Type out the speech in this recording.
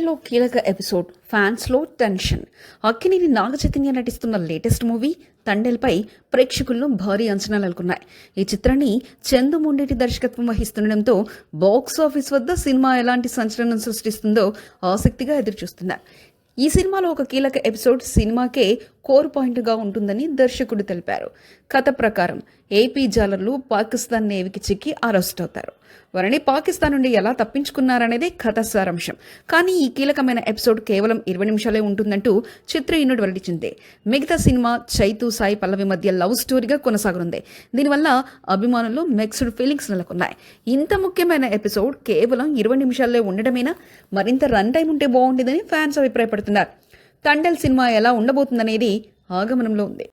తండేల్లో కీలక episode, ఫ్యాన్స్లో tension. Akkineni Naga Chaitanya నటిస్తున్న latest movie తండేల్పై ప్రేక్షకుల్లో భారీ అంచనాలు నెలకొన్నాయి. ఈ చిత్రాన్ని చందు మొండేటి దర్శకత్వం వహిస్తుండటంతో బాక్స్ ఆఫీస్ వద్ద సినిమా ఎలాంటి సంచలనం సృష్టిస్తుందో ఆసక్తిగా ఎదురుచూస్తున్నారు. ఈ సినిమాలో ఒక కీలక ఎపిసోడ్ సినిమాకే కోర్ పాయింట్గా ఉంటుందని దర్శకుడు తెలిపారు. కథ ప్రకారం ఏపీ జాలర్లు పాకిస్తాన్ నేవీకి చిక్కి అరెస్ట్ అవుతారు. వారిని పాకిస్తాన్ నుండి ఎలా తప్పించుకున్నారనేదే కథ సారాంశం. కానీ ఈ కీలకమైన ఎపిసోడ్ కేవలం 20 నిమిషాలే ఉంటుందంటూ చిత్ర యూనిట్ వెల్లడించింది. మిగతా సినిమా చైతు సాయి పల్లవి మధ్య లవ్ స్టోరీగా కొనసాగనుంది. దీనివల్ల అభిమానుల్లో మిక్స్డ్ ఫీలింగ్స్ నెలకొన్నాయి. ఇంత ముఖ్యమైన ఎపిసోడ్ కేవలం 20 నిమిషాల్లో ఉండడమేనా, మరింత రన్ టైం ఉంటే బాగుండేదని ఫ్యాన్స్ అభిప్రాయపడుతున్నారు. తండేల్ సినిమా ఎలా ఉండబోతుందనేది ఆగమనంలో ఉంది.